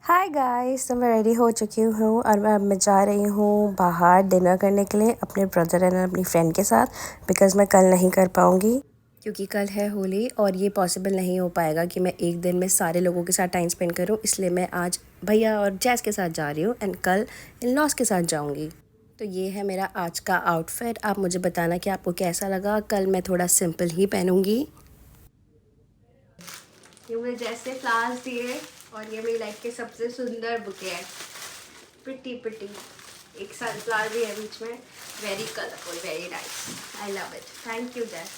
Hi guys, तो मैं ready हो चुकी हूँ और मैं जा रही हूँ बाहर डिनर करने के लिए अपने ब्रदर एंड अपनी फ्रेंड के साथ। बिकॉज़ मैं कल नहीं कर पाऊँगी क्योंकि कल है होली और ये पॉसिबल नहीं हो पाएगा कि मैं एक दिन में सारे लोगों के साथ टाइम स्पेंड करूँ। इसलिए मैं आज भैया और जैस के साथ जा रही हूँ एंड कल इन-लॉज के साथ जाऊँगी। तो ये है मेरा आज का आउटफिट। आप मुझे बताना कि आपको कैसा लगा। कल मैं थोड़ा सिंपल ही पहनूँगी। ये मुझे जैसे फ्लावर्स दिए और ये मेरी लाइफ के सबसे सुंदर बुके है। प्रिटी प्रिटी एक सनफ्लावर भी है बीच में। Very colourful, very nice, I love it. Thank you जैस।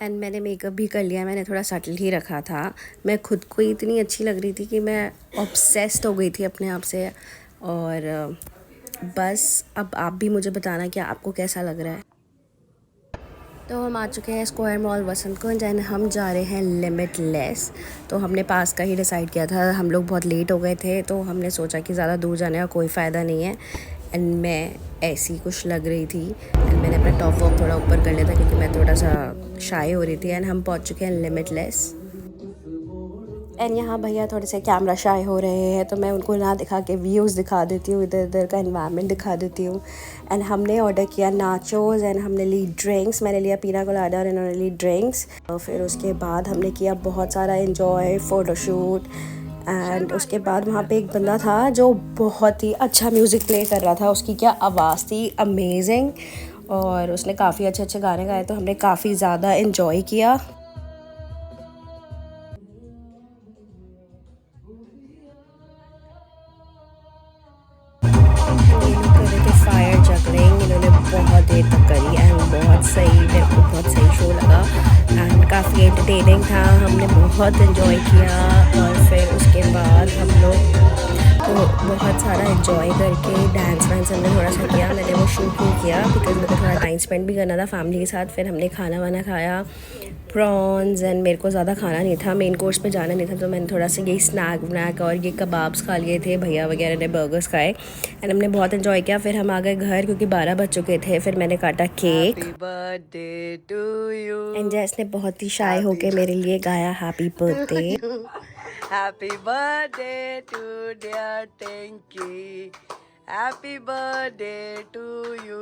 एंड मैंने मेकअप भी कर लिया। मैंने थोड़ा सटल ही रखा था। मैं खुद को इतनी अच्छी लग रही थी कि मैं ऑब्सेस्ड हो गई थी अपने आप से। और बस अब आप भी मुझे बताना कि आपको कैसा लग रहा है। तो हम आ चुके हैं square mall Vasant Kunj and हम जा रहे हैं लिमिटलेस। तो हमने पास का ही डिसाइड किया था। हम लोग बहुत लेट हो गए थे तो हमने सोचा कि ज़्यादा दूर जाने का कोई फ़ायदा नहीं है। एंड मैं ऐसी कुछ लग रही थी एंड मैंने अपना टॉप वॉप थोड़ा ऊपर कर लिया था क्योंकि मैं थोड़ा सा शाई हो रही थी। एंड हम पहुंच चुके हैं लिमिटलेस। एंड यहाँ भैया थोड़े से कैमरा शाई हो रहे हैं तो मैं उनको ना दिखा के व्यूज़ दिखा देती हूँ, इधर उधर का एनवायरनमेंट दिखा देती हूँ। एंड हमने ऑर्डर किया नाचोज़ एंड हमने ली ड्रिंक्स। मैंने लिया पीना कोलाडा और इन्होंने ली ड्रिंक्स। और फिर उसके बाद हमने किया बहुत सारा इन्जॉय, फ़ोटोशूट। एंड उसके बाद वहाँ पे एक बंदा था जो बहुत ही अच्छा म्यूज़िक प्ले कर रहा था। उसकी क्या आवाज़ थी, अमेजिंग। और उसने काफ़ी अच्छे अच्छे गाने गाए तो हमने काफ़ी ज़्यादा इन्जॉय किया। ये लोग कर रहे थे फायर जगलिंग। इन्होंने बहुत देर तक करी एंड बहुत सही, मेरे को बहुत सही शो लगा एंड काफ़ी एंटरटेनिंग था। हमने बहुत इन्जॉय किया। और फिर उसके बाद हम लोग तो बहुत सारा इन्जॉय करके डांस वांस हमने थोड़ा सा किया। मैंने वो शूट नहीं किया बिकॉज मेरे को थोड़ा टाइम स्पेंड भी करना था फैमिली के साथ। फिर हमने खाना वाना खाया, प्रॉन्स। एंड मेरे को ज़्यादा खाना नहीं था, मेन कोर्स पे जाना नहीं था तो मैंने थोड़ा सा यही स्नैक वनैक और ये कबाब्स खा लिए थे। भैया वगैरह ने बर्गर्स खाए एंड हमने बहुत इन्जॉय किया। फिर हम आ गए घर क्योंकि 12 बज चुके थे। फिर मैंने काटा cake Happy birthday to you. And जैस ने बहुत ही शाय Happy होके मेरे लिए गाया happy birthday. you. Happy birthday to dear Tinky. Happy birthday to you.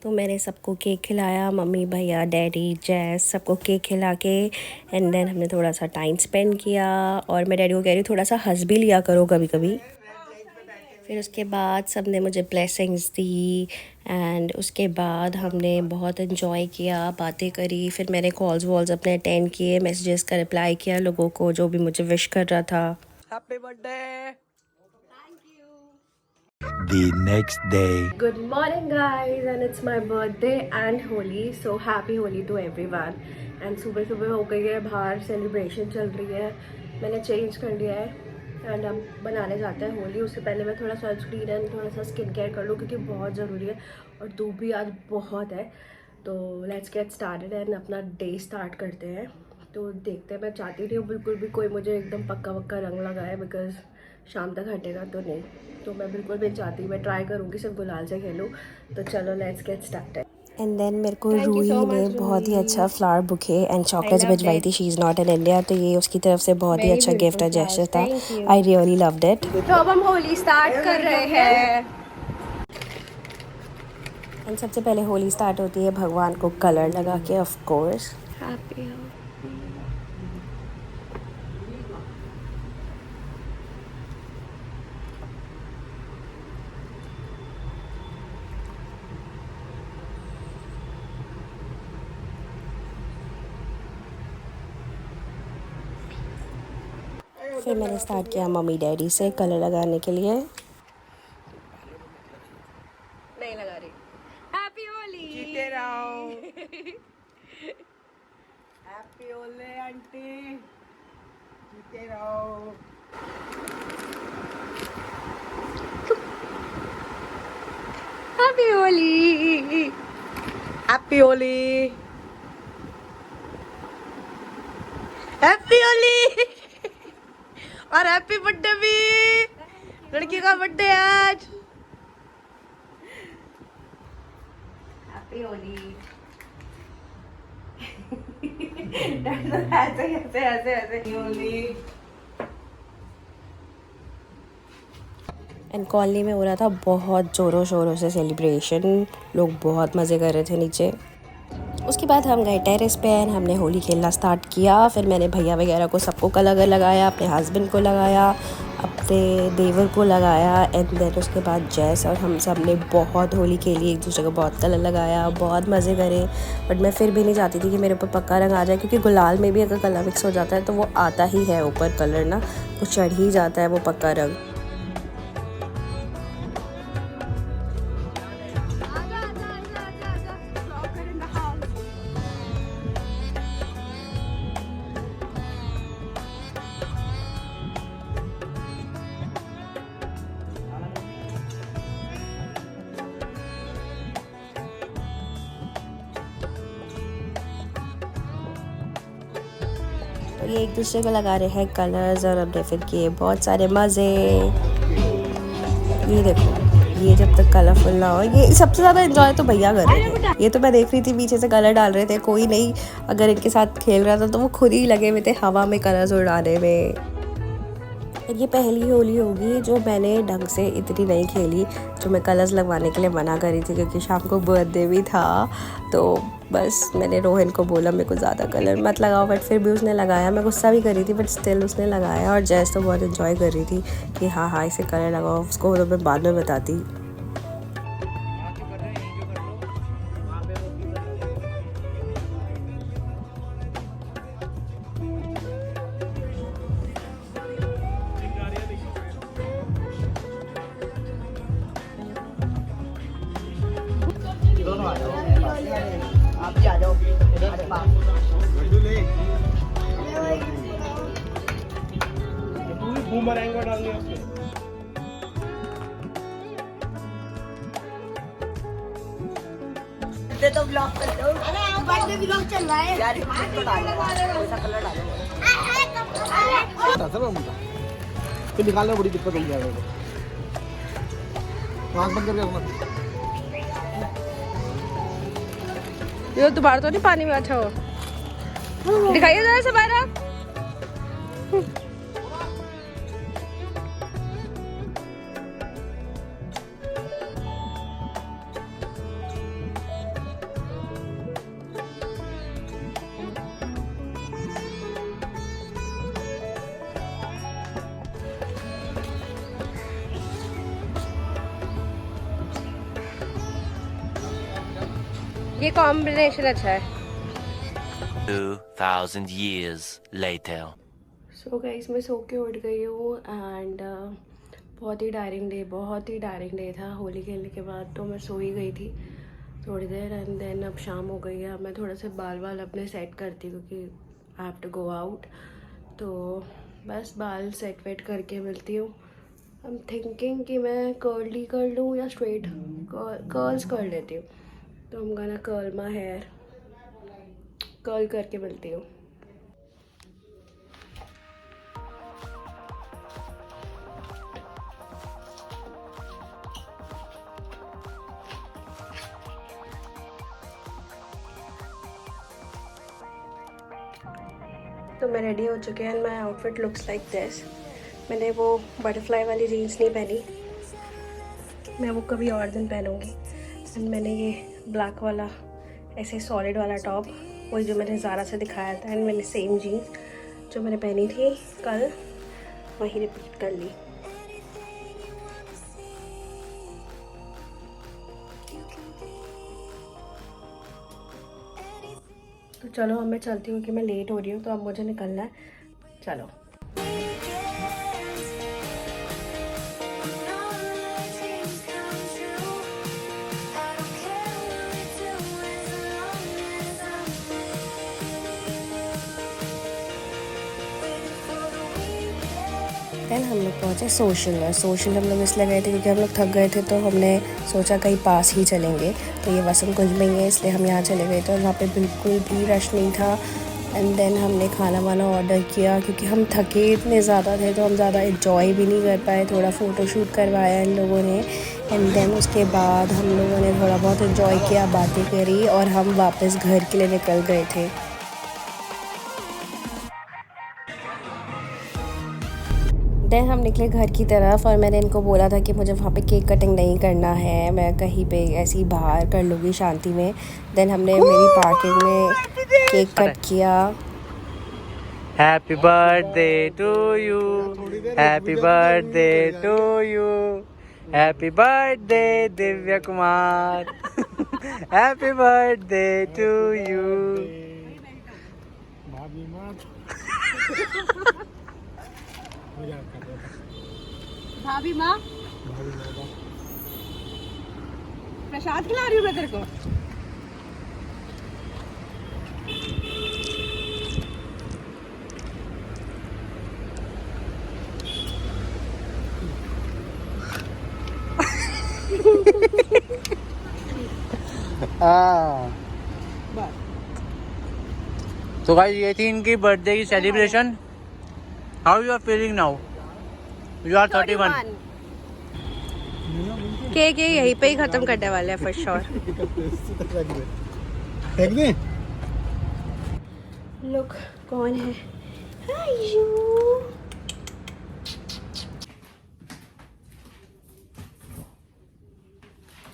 तो मैंने सबको केक खिलाया, मम्मी भैया डैडी जैस सबको केक खिला के। एंड देन हमने थोड़ा सा टाइम स्पेंड किया। और मैं डैडी को कह रही थोड़ा सा हंस भी लिया करो कभी कभी। फिर उसके बाद सब ने मुझे ब्लेसिंग्स दी एंड उसके बाद हमने बहुत इन्जॉय किया, बातें करी। फिर मैंने कॉल्स वॉल्स अपने अटेंड किए, मैसेजेस का रिप्लाई किया लोगों को जो भी मुझे विश कर रहा था। Happy birthday. The next day. Good morning guys and it's my birthday and Holi, so happy Holi to everyone। and सुबह सुबह हो गई है, बाहर सेलिब्रेशन चल रही है। मैंने चेंज कर लिया है एंड हम बनाने जाते हैं होली। उससे पहले मैं थोड़ा सनस्क्रीन एंड थोड़ा सा स्किन केयर कर लूँ क्योंकि बहुत ज़रूरी है और धूप भी आज बहुत है। तो लेट्स गेट स्टार्टेड एंड अपना डे स्टार्ट करते हैं। तो देखते हैं, मैं चाहती नहीं हूँ बिल्कुल भी कोई मुझे एकदम पक्का पक्का रंग लगाए बिकॉज शाम तक हटेगा तो नहीं। तो मैं बिल्कुल भी चाहती, मैं ट्राई करूँगी सिर्फ गुलाल से खेलूँ। तो चलो let's get started. And then मेरे को रूही ने बहुत ही अच्छा फ्लावर बुके एंड चॉकलेट्स भिजवाई थी। She is not in India तो ये उसकी तरफ से बहुत ही अच्छा गिफ्ट और जेस्चर था। I really loved it. तो अब हम होली स्टार्ट कर रहे हैं एंड सबसे पहले होली स्टार्ट होती है भगवान को कलर लगा के, ऑफ कोर्स। हैप्पी फिर मैंने स्टार्ट किया मम्मी डैडी से कलर लगाने के लिए। नहीं लगा रही। हैप्पी होली। जीते रहो. Happy Holi auntie. जीते रहो. Happy Holi. Happy Holi. Happy Holi. और हैप्पी बर्थडे भी. लड़की का बर्थडे आज. हैप्पी होली। ऐसे ऐसे ऐसे ऐसे होली। एंड कॉलोनी में हो रहा था बहुत ज़ोरों शोरों से सेलिब्रेशन, लोग बहुत मज़े कर रहे थे नीचे। उसके बाद हम गए टेरेस पे एंड हमने होली खेलना स्टार्ट किया। फिर मैंने भैया वगैरह को सबको कलर लगाया, अपने हस्बैंड को लगाया, अपने देवर को लगाया एंड देन उसके बाद जैस और हम सब ने बहुत होली खेली, एक दूसरे को बहुत कलर लगाया, बहुत मज़े करे। बट मैं फिर भी नहीं चाहती थी कि मेरे ऊपर पक्का रंग आ जाए, क्योंकि गुलाल में भी अगर कलर मिक्स हो जाता है तो वो आता ही है ऊपर कलर ना, वो चढ़ ही जाता है वो पक्का रंग। तो ये एक दूसरे को लगा रहे हैं कलर्स और हमने फिर किए बहुत सारे मज़े। ये देखो, ये जब तक कलरफुल ना हो, ये सबसे ज़्यादा एंजॉय तो भैया कर रहे थे। ये तो मैं देख रही थी पीछे से कलर डाल रहे थे, कोई नहीं अगर इनके साथ खेल रहा था तो वो खुद ही लगे हुए थे हवा में कलर्स उड़ाने में। ये पहली होली होगी जो मैंने ढंग से इतनी नहीं खेली, जो मैं कलर्स लगवाने के लिए मना करी थी क्योंकि शाम को बर्थडे भी था। तो बस मैंने रोहन को बोला मेरे को ज़्यादा कलर मत लगाओ, बट फिर भी उसने लगाया। मैं गुस्सा भी कर रही थी बट स्टिल उसने लगाया। और जैस तो बहुत इन्जॉय कर रही थी कि हाँ हाँ इसे कलर लगाओ, उसको तो मैं बाद में बताती। आप भी आ जाओ इधर पास। पूरी बूमरैंग को डाल दिया उसमें। तो ब्लॉग कर दो। अरे बर्थडे ब्लॉग चल रहा है यार, इसको डालो, ऐसा कलर डालो। फिर निकालने में बड़ी दिक्कत होगी यार। आँख बंद करके रखना। ये दोबारा तो नहीं पानी में अच्छा हो, दिखाइए जरा से बाहर। ये कॉम्बिनेशन अच्छा है। 2000 years later. सो गाइस मैं सो के उठ गई हूँ एंड बहुत ही टायरिंग डे था होली खेलने के बाद। तो मैं सो ही गई थी थोड़ी देर एंड देन अब शाम हो गई है। अब मैं थोड़ा सा बाल अपने सेट करती क्योंकि I have to go out. तो बस बाल सेट वेट करके मिलती हूँ। आई एम थिंकिंग कि मैं कर्ली कर लूँ या स्ट्रेट, कर्ल्स कर लेती हूँ। तो I'm gonna curl my hair, curl करके मिलती हूँ। तो मैं रेडी हो चुकी हूँ and my outfit looks like this. मैंने वो बटरफ्लाई वाली जीन्स नहीं पहनी, मैं वो कभी और दिन पहनूँगी। एंड मैंने ये ब्लैक वाला ऐसे सॉलिड वाला टॉप, वही जो मैंने ज़ारा से दिखाया था, एंड मैंने सेम जीन्स जो मैंने पहनी थी कल वही रिपीट कर ली। तो चलो अब मैं चलती हूँ कि मैं लेट हो रही हूँ, तो अब मुझे निकलना है। चलो देन हम लोग पहुँचे सोशल हम लोग इसलिए गए थे क्योंकि हम लोग थक गए थे। तो हमने सोचा कहीं पास ही चलेंगे, तो ये वसंत कुंज में ही है इसलिए हम यहाँ चले गए थे। और वहाँ पे बिल्कुल भी रश नहीं था। एंड देन हमने खाना वाना ऑर्डर किया क्योंकि हम थके इतने ज़्यादा थे तो हम ज़्यादा इन्जॉय भी नहीं कर पाए। थोड़ा फ़ोटोशूट करवाया इन लोगों ने एंड देन उसके बाद हम लोगों ने थोड़ा बहुत इन्जॉय किया, बातें करी और हम वापस घर के लिए निकल गए थे। देन हम निकले घर की तरफ और मैंने इनको बोला था कि मुझे वहाँ पे केक कटिंग नहीं करना है, मैं कहीं पे ऐसे ही बाहर कर लूँगी शांति में। देन हमने मेरी पार्किंग में केक कट किया। Happy birthday to you, happy birthday to you, happy birthday Divya Kumar, happy birthday to you. भाभी माँ भाभी माँ प्रसाद खिला रही हूँ मैं तेरे को। तो गाइस ये थी इनकी बर्थडे की celebration. How you are feeling now? You are 31। Cake ये यहीं पे ही ख़त्म करने वाले हैं फॉर श्योर। फेंक दे। लुक कौन है?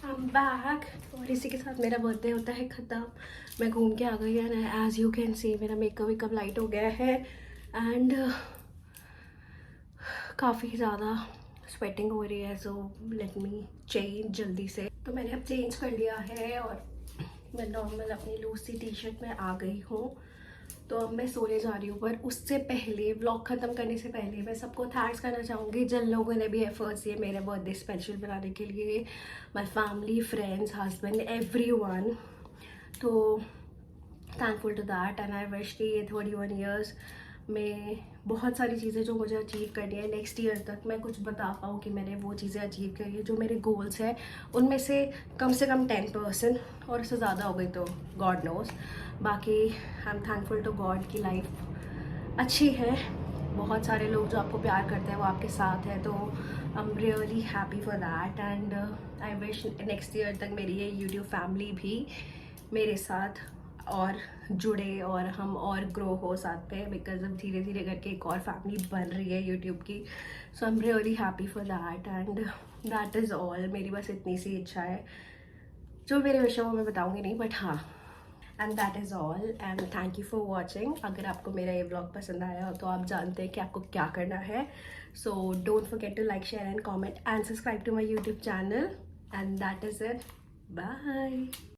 I'm back। और इसी के साथ मेरा बर्थडे होता है ख़त्म। मैं घूम के आ गई है ना, एज यू कैन सी मेरा मेकअप लाइट हो गया है एंड काफ़ी ज़्यादा स्वेटिंग हो रही है, सो लेट मी चेंज जल्दी से। तो मैंने अब चेंज कर लिया है और मैं नॉर्मल अपनी लूज सी टी शर्ट में आ गई हूँ। तो अब मैं सोने जा रही हूँ, पर उससे पहले व्लॉग ख़त्म करने से पहले मैं सबको थैंक्स करना चाहूँगी जिन लोगों ने भी एफर्ट्स दिए मेरे बर्थडे स्पेशल बनाने के लिए। My family, friends, husband, everyone. So thankful to that and I wish कि ये 31 ईयर्स में बहुत सारी चीज़ें जो मुझे अचीव करनी है नेक्स्ट ईयर तक, मैं कुछ बता पाऊँ कि मैंने वो चीज़ें अचीव करी है। जो मेरे गोल्स हैं उनमें से कम 10% और उससे ज़्यादा हो गई तो गॉड नोज़। बाकी I am thankful to God की लाइफ अच्छी है। बहुत सारे लोग जो आपको प्यार करते हैं वो आपके साथ है, तो आई am really happy for that and I wish next year तक मेरी ये यूट्यूब फैमिली भी मेरे साथ और जुड़े और हम और ग्रो हो साथ पे, बिकॉज अब धीरे धीरे करके एक और फैमिली बन रही है यूट्यूब की। So I am really happy for that and that is all. मेरी बस इतनी सी इच्छा है, जो मेरे विश है वो मैं बताऊँगी नहीं, बट हाँ, and that is all and thank you for watching. अगर आपको मेरा ये ब्लॉग पसंद आया हो तो आप जानते हैं कि आपको क्या करना है। So don't forget to like, share and comment and subscribe to my YouTube channel and that is it. Bye.